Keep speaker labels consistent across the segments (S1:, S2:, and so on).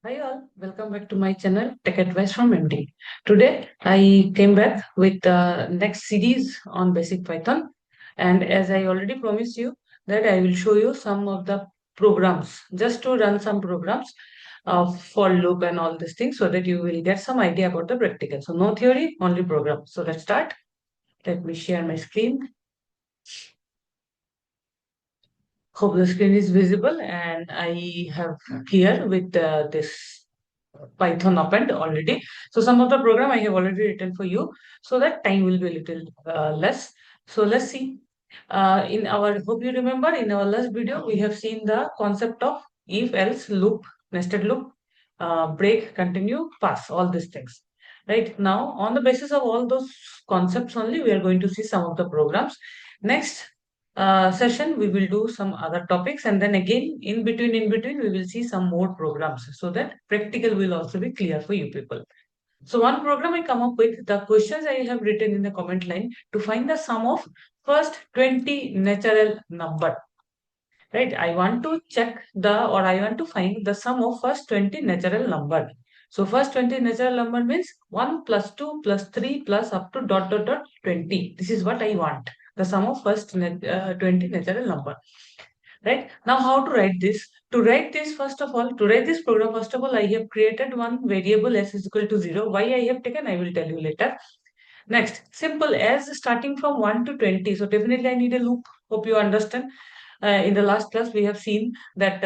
S1: Hi all, welcome back to my channel Tech Advice from MD. Today I came back with the next series on basic Python, and as I already promised you that I will show you some of the programs just to run some programs for loop and all these things so that you will get some idea about the practical. So no theory, only program. So let's start. Let me share my screen. Hope the screen is visible and I have here with this Python append already. So some of the program I have already written for you so that time will be a little less. So let's see. In our, hope you remember in our last video, we have seen the concept of if else loop, nested loop, break, continue, pass, all these things. Right now, on the basis of all those concepts only, we are going to see some of the programs. Next session, we will do some other topics, and then again, in between, we will see some more programs so that practical will also be clear for you people. So one program I come up with, the questions I have written in the comment line to find the sum of first 20 natural number. Right? I want to check or I want to find the sum of first 20 natural number. So first 20 natural number means 1 plus 2 plus 3 plus up to dot dot dot 20. This is what I want. The sum of first 20 natural number. Right? Now how to write this? To write this, first of all, to write this program, first of all, I have created one variable s is equal to 0. Why I have taken, I will tell you later. Next, simple as starting from 1 to 20. So definitely I need a loop. Hope you understand. In the last class, we have seen that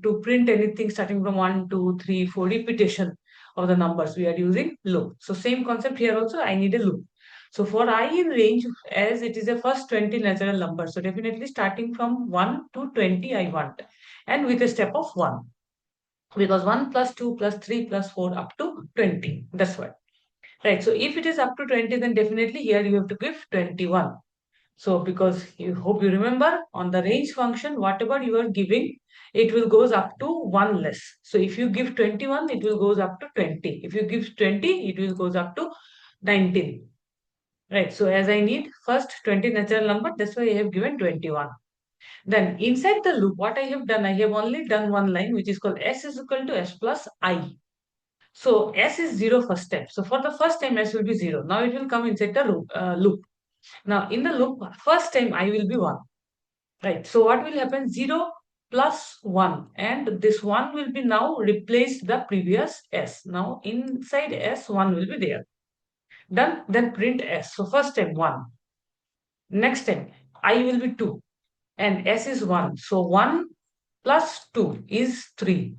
S1: to print anything starting from 1, 2, 3, 4 repetition of the numbers, we are using loop. So same concept here also, I need a loop. So for I in range, as it is a first 20 natural number, so definitely starting from 1 to 20 I want. And with a step of 1. Because 1 plus 2 plus 3 plus 4 up to 20. That's what. Right. So if it is up to 20, then definitely here you have to give 21. So because you hope you remember on the range function, whatever you are giving, it will goes up to one less. So if you give 21, it will goes up to 20. If you give 20, it will goes up to 19. Right. So as I need first 20 natural number, that's why I have given 21. Then inside the loop, what I have done, I have only done one line, which is called s is equal to s plus I. So S is 0 first step. So for the first time S will be 0. Now it will come inside the loop. Now in the loop, first time I will be 1. Right. So what will happen? 0 plus 1. And this 1 will be now replaced the previous S. Now inside S, 1 will be there. Done. Then print S. So first time 1. Next time I will be 2. And S is 1. So 1 plus 2 is 3.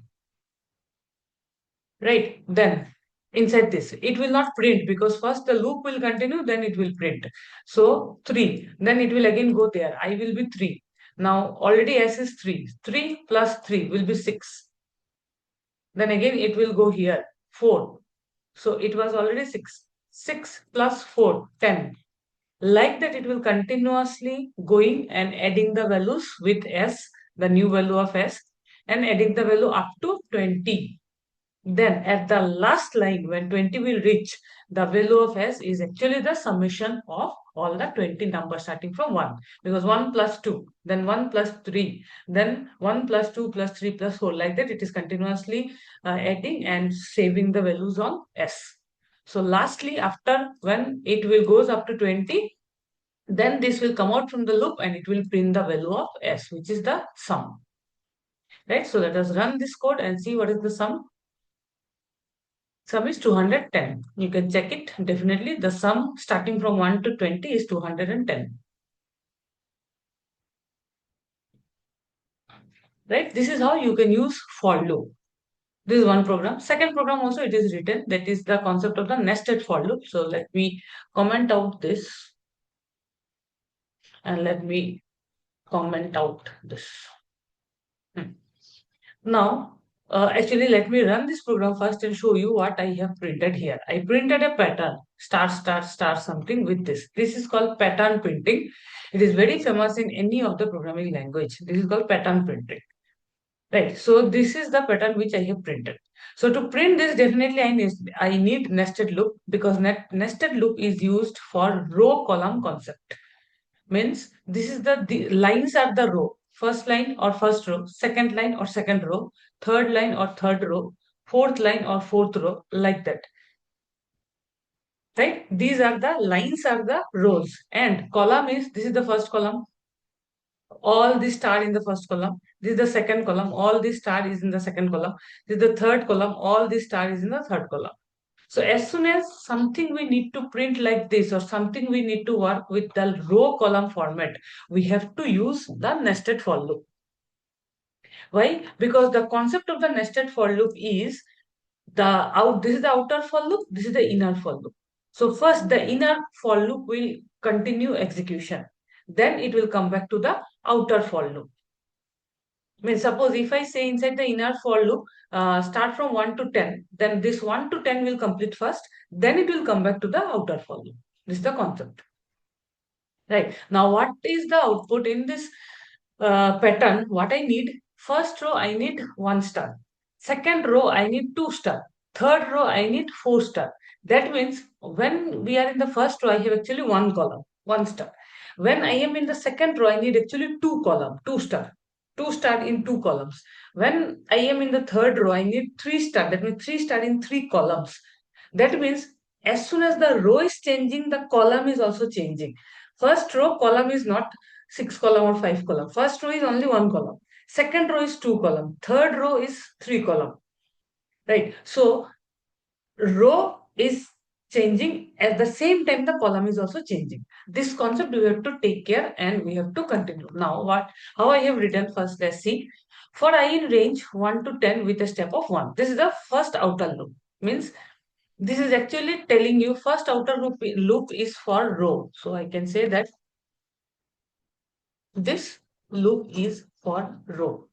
S1: Right. Then inside this, it will not print because first the loop will continue, then it will print. So 3, then it will again go there. I will be 3. Now already S is 3. 3 plus 3 will be 6. Then again it will go here. 4. So it was already 6. 6 plus 4, 10. Like that it will continuously going and adding the values with S, the new value of S, and adding the value up to 20. Then at the last line, when 20 will reach, the value of S is actually the summation of all the 20 numbers starting from 1. Because 1 plus 2, then 1 plus 3, then 1 plus 2 plus 3 plus 4. Like that, it is continuously adding and saving the values on S. So lastly, after when it will goes up to 20, then this will come out from the loop and it will print the value of S, which is the sum. Right? So let us run this code and see what is the sum. Sum is 210. You can check it. Definitely the sum starting from 1 to 20 is 210. Right? This is how you can use for loop. This is one program. Second program also it is written. That is the concept of the nested for loop. So let me comment out this and let me comment out this. Hmm. Now, actually, let me run this program first and show you what I have printed here. I printed a pattern, star, star, star, something with this. This is called pattern printing. It is very famous in any of the programming language. This is called pattern printing. Right. So this is the pattern which I have printed. So to print this, definitely I need nested loop because nested loop is used for row column concept. Means this is the lines are the row. First line or first row, second line or second row, third line or third row, fourth line or fourth row, like that. Right? These are the lines, are the rows, and column is, this is the first column, all the star in the first column. This is the second column, all the star is in the second column. This is the third column, all the star is in the third column. So as soon as something we need to print like this, or something we need to work with the row column format, we have to use the nested for loop. Why? Because the concept of the nested for loop is the out, this is the outer for loop, this is the inner for loop. So first the inner for loop will continue execution, then it will come back to the outer for loop. I mean, suppose if I say inside the inner for loop, start from 1 to 10, then this 1 to 10 will complete first, then it will come back to the outer for loop. This is the concept. Right. Now, what is the output in this pattern? What I need, first row, I need 1 star. Second row, I need 2 star. Third row, I need 4 star. That means when we are in the first row, I have actually 1 column, 1 star. When I am in the second row, I need actually 2 column, 2 star. 2 star in 2 columns. When I am in the third row, I need 3 star. That means 3 star in 3 columns. That means as soon as the row is changing, the column is also changing. First row column is not 6 column or 5 column. First row is only 1 column. Second row is 2 column. Third row is 3 column. Right. So row is changing, at the same time the column is also changing. This concept we have to take care, and we have to continue. Now what, how I have written, first let's see. For I in range 1 to 10 with a step of 1. This is the first outer loop. Means this is actually telling you first outer loop is for row. So I can say that this loop is for row.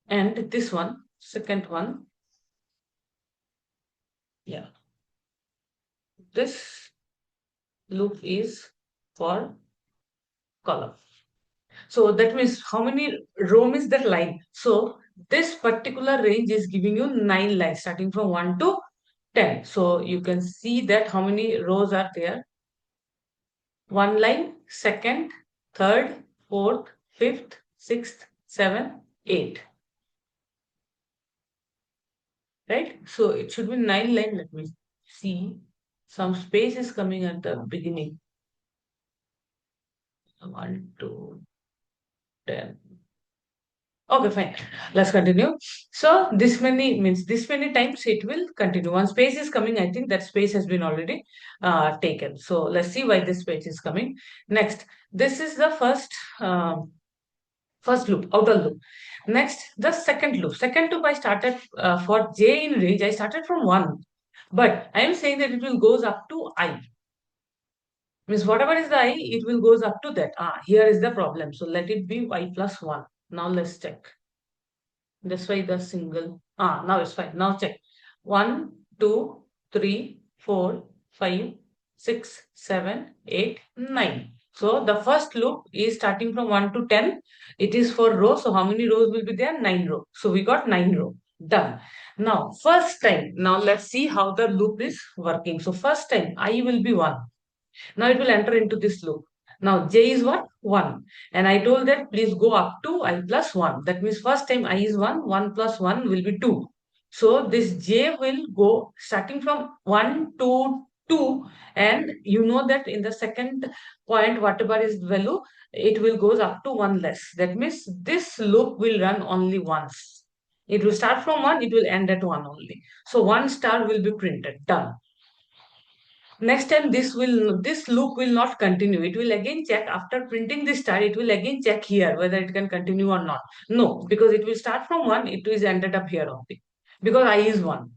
S1: And this one, second one, yeah, this loop is for column. So that means how many row means that line. So this particular range is giving you 9 lines starting from 1 to 10. So you can see that how many rows are there. One line, second, third, fourth, fifth, sixth, seventh, eighth. Right? So it should be 9 line. Let me see. Some space is coming at the beginning. 1 to 10. Okay, fine. Let's continue. So this many means this many times it will continue. One space is coming. I think that space has been already taken. So let's see why this space is coming. Next, this is the first loop, outer loop. Next, the second loop. Second loop I started for j in range. I started from 1. But I am saying that it will goes up to I. Means whatever is the I, it will goes up to that. Here is the problem. So let it be I plus 1. Now let's check. That's why the single. Now it's fine. Now check. 1, 2, 3, 4, 5, 6, 7, 8, 9. So the first loop is starting from 1 to 10. It is for row. So how many rows will be there? 9 row. So we got 9 row. Done. Now first time. Now let's see how the loop is working. So first time I will be 1. Now it will enter into this loop. Now j is what? 1. And I told that please go up to I plus 1. That means first time I is 1, 1 plus 1 will be 2. So this j will go starting from 1 to 2. And you know that in the second point, whatever is value, it will goes up to 1 less. That means this loop will run only once. It will start from 1, it will end at 1 only. So 1 star will be printed. Done. Next time this loop will not continue. It will again check after printing this star. It will again check here whether it can continue or not. No, because it will start from 1. It is ended up here only because I is 1.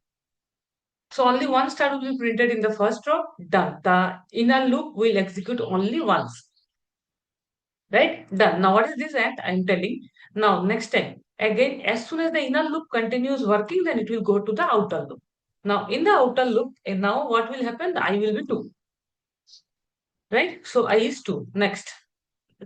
S1: So only 1 star will be printed in the first row. Done. The inner loop will execute only once. Right? Done. Now what is this and I am telling. Now next time again, as soon as the inner loop continues working, then it will go to the outer loop. Now in the outer loop, now what will happen? The I will be 2. Right? So I is 2. Next,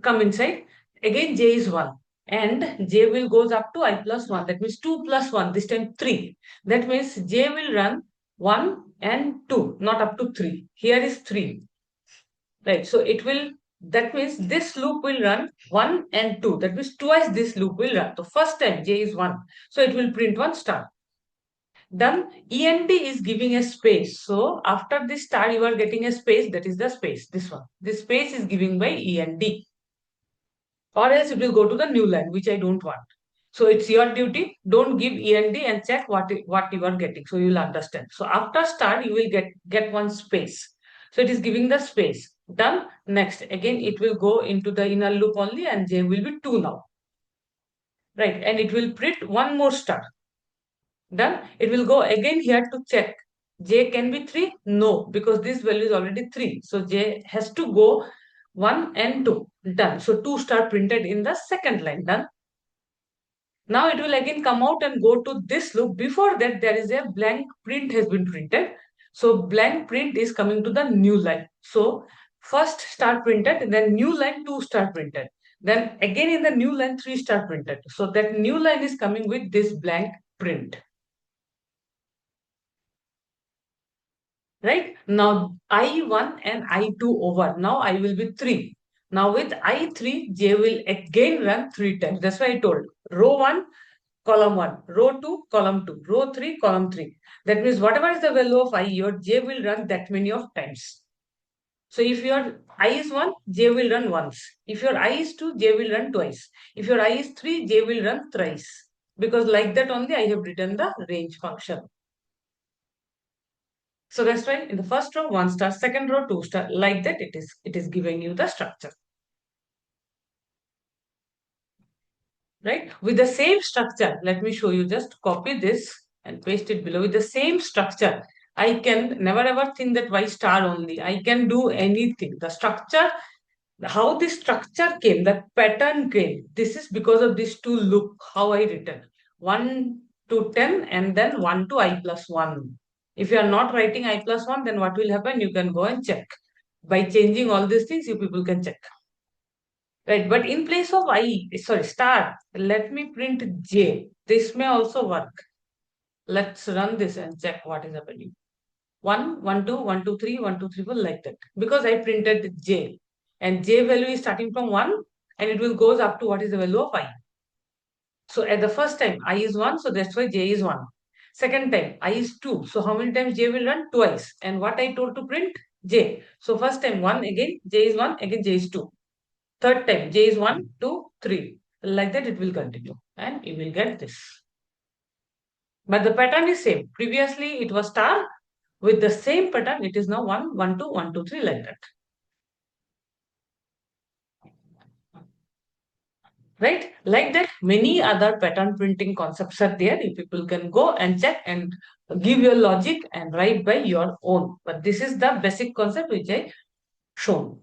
S1: come inside. Again, j is 1. And j will goes up to I plus 1. That means 2 plus 1. This time 3. That means j will run 1 and 2, not up to 3. Here is 3. Right? So it will, that means this loop will run 1 and 2. That means twice this loop will run. So first time j is 1. So it will print 1 star. Done. END is giving a space. So after this star, you are getting a space. That is the space. This one. This space is giving by END. Or else it will go to the new line, which I don't want. So it's your duty. Don't give END and check what you are getting. So you will understand. So after star, you will get one space. So it is giving the space. Done. Next. Again, it will go into the inner loop only and J will be 2 now. Right. And it will print one more star. Done. It will go again here to check. J can be 3? No, because this value is already 3. So J has to go 1 and 2. Done. So 2 star printed in the second line. Done. Now it will again come out and go to this loop. Before that, there is a blank print has been printed. So blank print is coming to the new line. So first star printed, then new line 2 star printed. Then again in the new line 3 star printed. So that new line is coming with this blank print. Right? Now I1 and I2 over. Now I will be 3. Now with I3, J will again run 3 times. That's why I told. Row 1, column 1, row 2, column 2, row 3, column 3. That means whatever is the value of I, your J will run that many of times. So if your I is 1, J will run once. If your I is 2, J will run twice. If your I is 3, J will run thrice. Because like that only I have written the range function. So that's why in the first row, 1 star, second row, 2 star. Like that it is giving you the structure. Right? With the same structure, let me show you. Just copy this and paste it below. With the same structure, I can never ever think that why star only. I can do anything. The structure, how the structure came, the pattern came. This is because of these two loop, how I written. 1 to 10 and then 1 to I plus 1. If you are not writing I plus 1, then what will happen? You can go and check. By changing all these things, you people can check. Right, but in place of star, let me print J. This may also work. Let's run this and check what is happening. 1, 1, 2, 1, 2, 3, 1, 2, 3, 4, like that. Because I printed J. And J value is starting from 1 and it will goes up to what is the value of I. So at the first time, I is 1, so that's why J is 1. Second time, I is 2. So how many times J will run? Twice. And what I told to print? J. So first time 1, again J is 1, again J is 2. Third time, J is 1, 2, 3. Like that it will continue. And you will get this. But the pattern is same. Previously it was star. With the same pattern, it is now 1, 1, 2, 1, 2, 3, like that. Right? Like that, many other pattern printing concepts are there. You people can go and check and give your logic and write by your own. But this is the basic concept which I shown.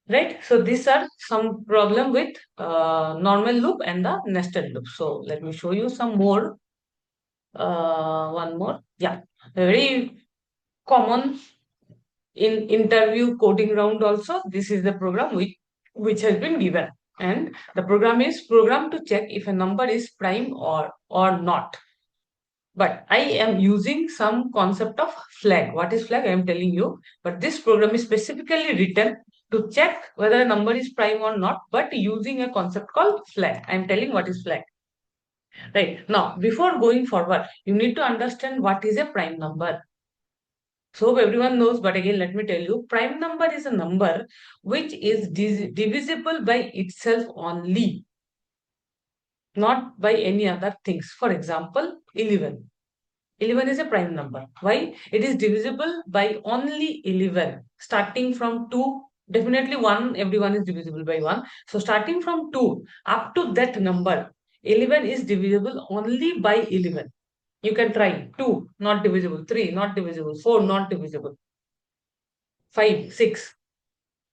S1: Right? So these are some problem with normal loop and the nested loop. So let me show you some more. One more. Yeah. Very common in interview coding round also. This is the program which has been given. And the program is programmed to check if a number is prime or not. But I am using some concept of flag. What is flag? I am telling you. But this program is specifically written to check whether a number is prime or not, but using a concept called flag. I am telling what is flag. Right. Now, before going forward, you need to understand what is a prime number. So hope everyone knows, but again, let me tell you, prime number is a number which is divisible by itself only, not by any other things. For example, 11. 11 is a prime number. Why? It is divisible by only 11. Starting from 2, definitely 1, everyone is divisible by 1. So starting from 2 up to that number, 11 is divisible only by 11. You can try 2, not divisible, 3, not divisible, 4, not divisible, 5, 6.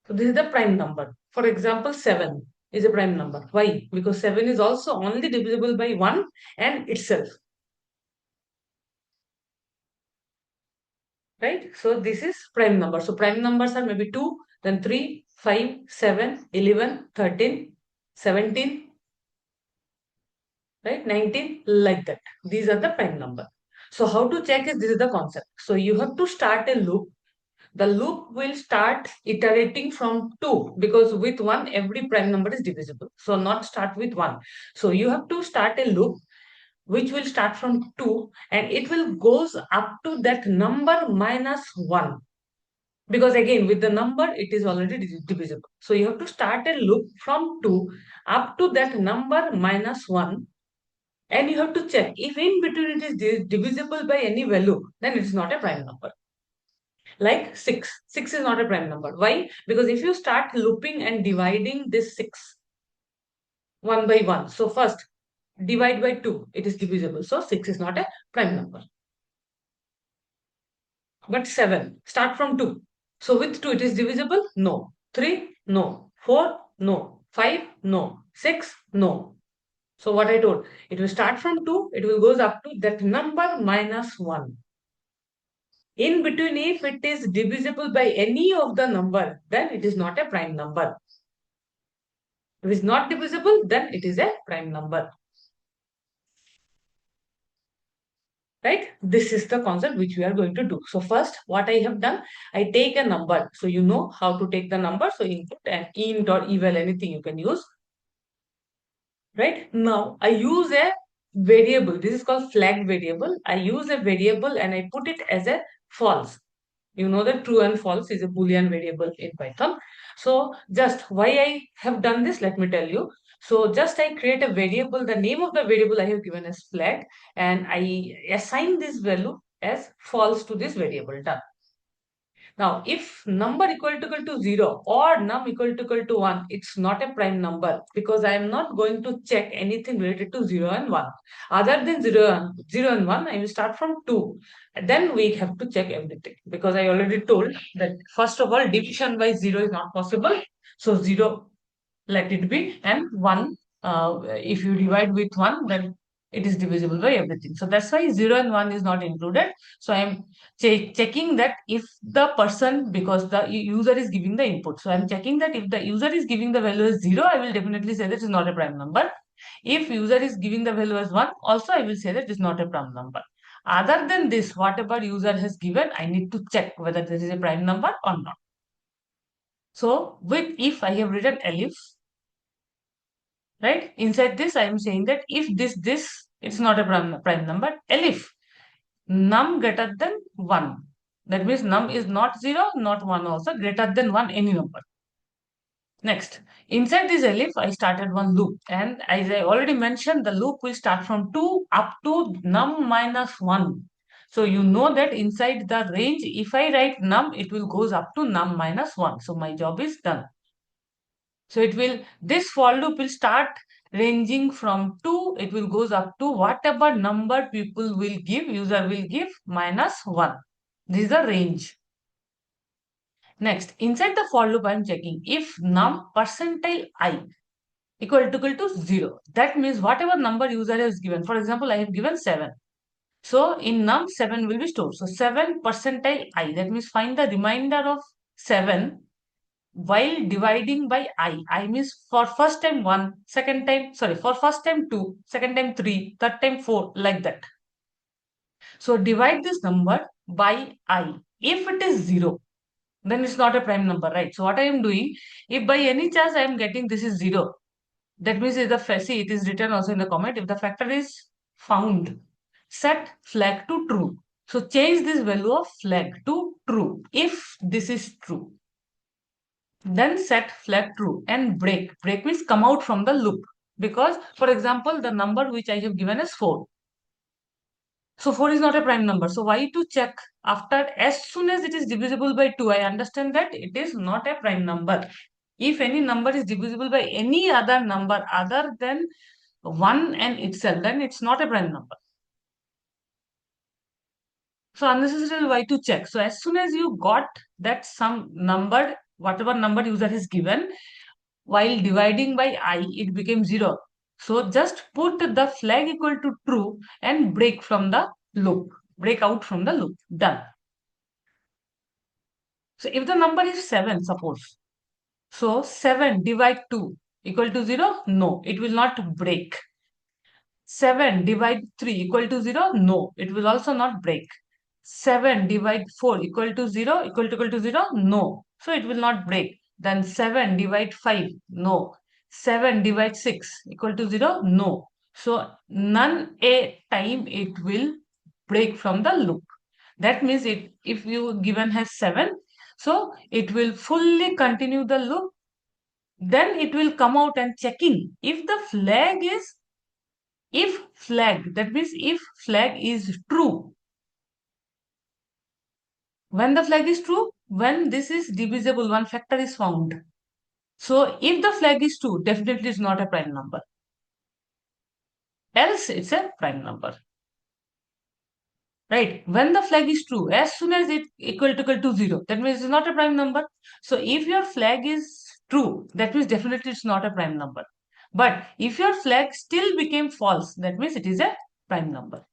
S1: So this is the prime number. For example, 7 is a prime number. Why? Because 7 is also only divisible by 1 and itself. Right? So this is prime number. So prime numbers are maybe 2, then 3, 5, 7, 11, 13, 17, right? 19, like that. These are the prime number. So how to check is this is the concept. So you have to start a loop. The loop will start iterating from 2 because with 1 every prime number is divisible. So not start with 1. So you have to start a loop which will start from 2 and it will goes up to that number minus 1. Because again, with the number, it is already divisible. So you have to start a loop from 2 up to that number minus 1. And you have to check if in between it is divisible by any value, then it's not a prime number. Like 6. 6 is not a prime number. Why? Because if you start looping and dividing this 6 one by one, so first divide by 2, it is divisible. So 6 is not a prime number. But 7, start from 2. So with 2, it is divisible? No. 3, no. 4, no. 5, no. 6, no. So what I told, it will start from 2, it will goes up to that number minus 1. In between, if it is divisible by any of the number, then it is not a prime number. If it is not divisible, then it is a prime number. Right? This is the concept which we are going to do. So first, what I have done, I take a number. So you know how to take the number. So input and int or eval, anything you can use. Right? Now, I use a variable. This is called flag variable. I use a variable and I put it as a false. You know that true and false is a Boolean variable in Python. So just why I have done this, let me tell you. So just I create a variable, the name of the variable I have given as flag, and I assign this value as false to this variable. Done. Now, if number equal to 0 or num equal to 1, it's not a prime number because I am not going to check anything related to 0 and 1. Other than 0 and 1, I will start from 2. And then we have to check everything because I already told that first of all, division by 0 is not possible. So 0, let it be, and 1, if you divide with 1, then it is divisible by everything. So that's why 0 and 1 is not included. So I'm checking that if the person, because the user is giving the input, so I'm checking that if the user is giving the value as 0, I will definitely say that is not a prime number. If user is giving the value as 1, also I will say that is not a prime number. Other than this, whatever user has given, I need to check whether this is a prime number or not. So with if I have written elif, right? Inside this, I am saying that if this, it's not a prime number. Elif num greater than 1. That means num is not 0, not 1 also, greater than 1, any number. Next, inside this elif, I started one loop. And as I already mentioned, the loop will start from 2 up to num minus 1. So you know that inside the range, if I write num, it will goes up to num minus 1. So my job is done. So it will, this for loop will start ranging from 2, it will goes up to whatever number people will give, user will give minus 1. This is the range. Next, inside the for loop, I am checking if num percentile I equal to 0. That means whatever number user has given, for example, I have given 7. So in num 7 will be stored. So 7 percentile I, that means find the remainder of 7 while dividing by I means for first time 1, second time, sorry, for first time 2, second time 3, third time 4, like that. So divide this number by I. If it is 0, then it's not a prime number, right? So what I am doing, if by any chance I am getting this is 0, that means if the, see, it is written also in the comment, if the factor is found, set flag to true. So change this value of flag to true if this is true. Then set flag true and break. Break means come out from the loop. Because, for example, the number which I have given is 4. So 4 is not a prime number. So why to check after, as soon as it is divisible by 2, I understand that it is not a prime number. If any number is divisible by any other number other than 1 and itself, then it's not a prime number. So unnecessarily why to check. So as soon as you got that some number, whatever number user has given, while dividing by I, it became 0. So just put the flag equal to true and break from the loop. Break out from the loop. Done. So if the number is 7, suppose. So 7 divide 2 equal to 0? No, it will not break. 7 divide 3 equal to 0? No, it will also not break. 7 divide 4 equal to 0 equal to 0? No. So it will not break. Then 7 divide 5? No. 7 divide 6 equal to 0? No. So none a time it will break from the loop. That means if you given has 7, so it will fully continue the loop. Then it will come out and checking if the flag is, if flag, that means if flag is true. When the flag is true, when this is divisible, one factor is found. So if the flag is true, definitely it's not a prime number. Else it's a prime number. Right? When the flag is true, as soon as it equal to 0, that means it's not a prime number. So if your flag is true, that means definitely it's not a prime number. But if your flag still became false, that means it is a prime number.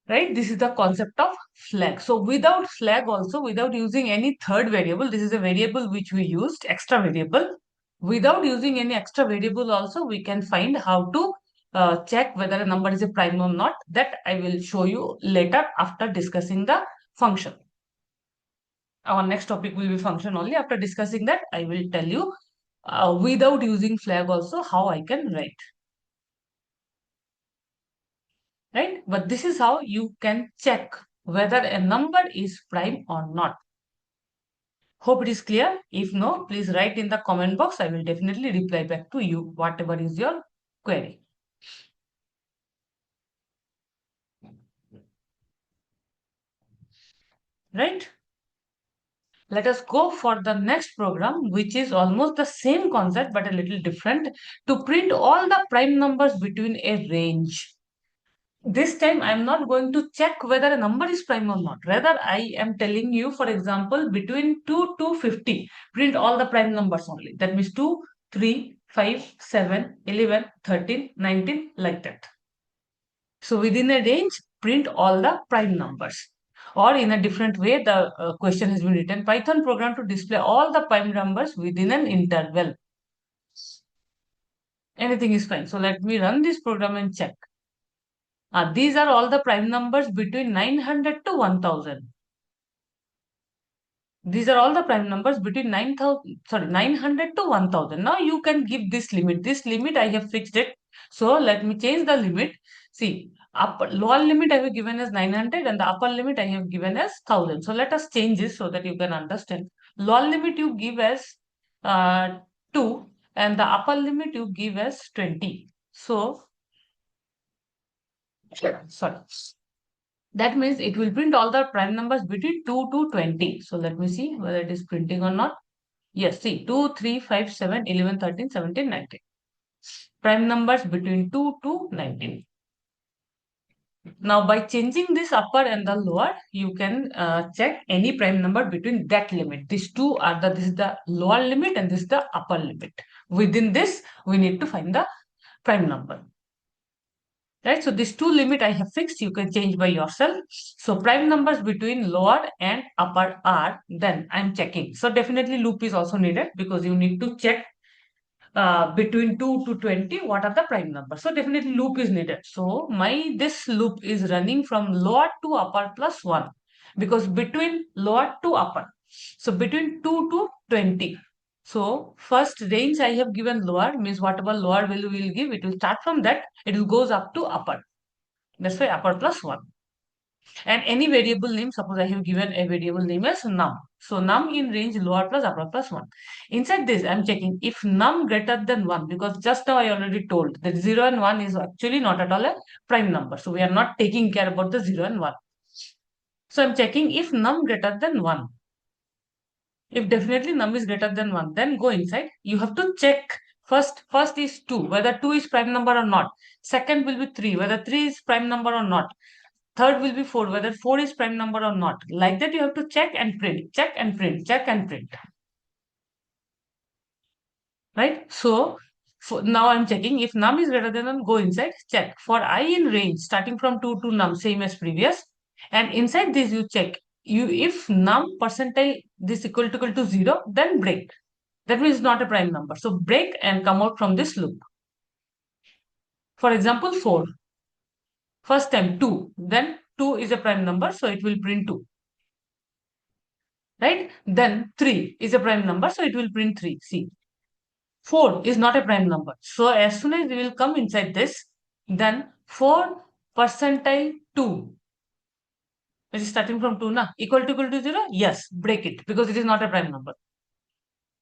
S1: Right? This is the concept of flag. So without flag also, without using any third variable, this is a variable which we used, extra variable. Without using any extra variable also, we can find how to check whether a number is a prime or not. That I will show you later after discussing the function. Our next topic will be function only. After discussing that, I will tell you without using flag also how I can write. Right? But this is how you can check whether a number is prime or not. Hope it is clear. If no, please write in the comment box. I will definitely reply back to you, whatever is your query. Right? Let us go for the next program, which is almost the same concept but a little different, to print all the prime numbers between a range. This time I am not going to check whether a number is prime or not. Rather, I am telling you, for example, between 2 to 50, print all the prime numbers only. That means 2, 3, 5, 7, 11, 13, 19, like that. So within a range, print all the prime numbers. Or in a different way, the question has been written, Python program to display all the prime numbers within an interval. Anything is fine. So let me run this program and check. These are all the prime numbers between 900 to 1000. These are all the prime numbers between 900 to 1000. Now you can give this limit. This limit I have fixed it. So let me change the limit. See, lower limit I have given as 900 and the upper limit I have given as 1000. So let us change this so that you can understand. Lower limit you give as uh, 2 and the upper limit you give as 20. So, sorry. That means it will print all the prime numbers between 2 to 20. So let me see whether it is printing or not. Yes, see 2, 3, 5, 7, 11, 13, 17, 19. Prime numbers between 2 to 19. Now by changing this upper and the lower, you can check any prime number between that limit. These two are this is the lower limit and this is the upper limit. Within this, we need to find the prime number. Right, so this two limit I have fixed, you can change by yourself. So prime numbers between lower and upper are, then I'm checking. So definitely loop is also needed because you need to check between 2 to 20 what are the prime numbers. So definitely loop is needed. So this loop is running from lower to upper plus 1 because between lower to upper. So between 2 to 20. So first range I have given lower, means whatever lower value we will give, it will start from that, it will goes up to upper. That's why upper plus 1. And any variable name, suppose I have given a variable name as num. So num in range lower plus upper plus 1. Inside this, I'm checking if num greater than 1, because just now I already told that 0 and 1 is actually not at all a prime number. So we are not taking care about the 0 and 1. So I'm checking if num greater than 1. If definitely num is greater than 1, then go inside. You have to check first is 2, whether 2 is prime number or not. Second will be 3, whether 3 is prime number or not. Third will be 4, whether 4 is prime number or not. Like that you have to check and print, check and print, check and print. Right? So now I'm checking if num is greater than 1, go inside, check. For I in range, starting from 2 to num, same as previous. And inside this you check. If num percentile this equal to 0, then break. That means not a prime number. So break and come out from this loop. For example, 4. First time 2. Then 2 is a prime number, so it will print 2. Right? Then 3 is a prime number, so it will print 3. See. 4 is not a prime number. So as soon as we will come inside this, then 4 percentile 2, which is starting from 2, na, equal to 0, yes, break it because it is not a prime number.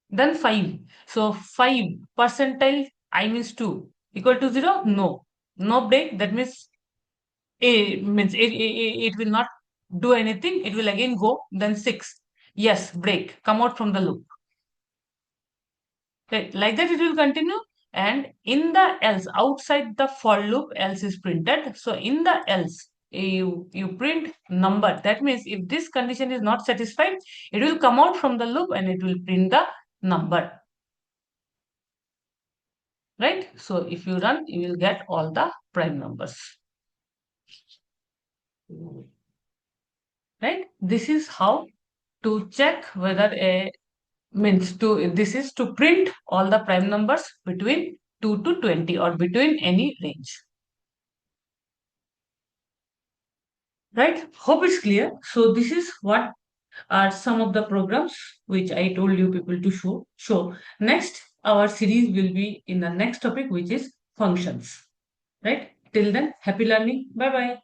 S1: Then 5. So 5 percentile I means 2 equal to 0, no. No break, that means A means it will not do anything, it will again go. Then 6, yes, break, come out from the loop. Okay, like that it will continue. And in the else, outside the for loop, else is printed. So in the else, you print number. That means if this condition is not satisfied, it will come out from the loop and it will print the number. Right? So if you run, you will get all the prime numbers. Right? This is how to check whether a means to this is to print all the prime numbers between 2 to 20 or between any range. Right? Hope it's clear. So this is what are some of the programs which I told you people to show. Next, our series will be in the next topic, which is functions. Right? Till then, happy learning. Bye bye.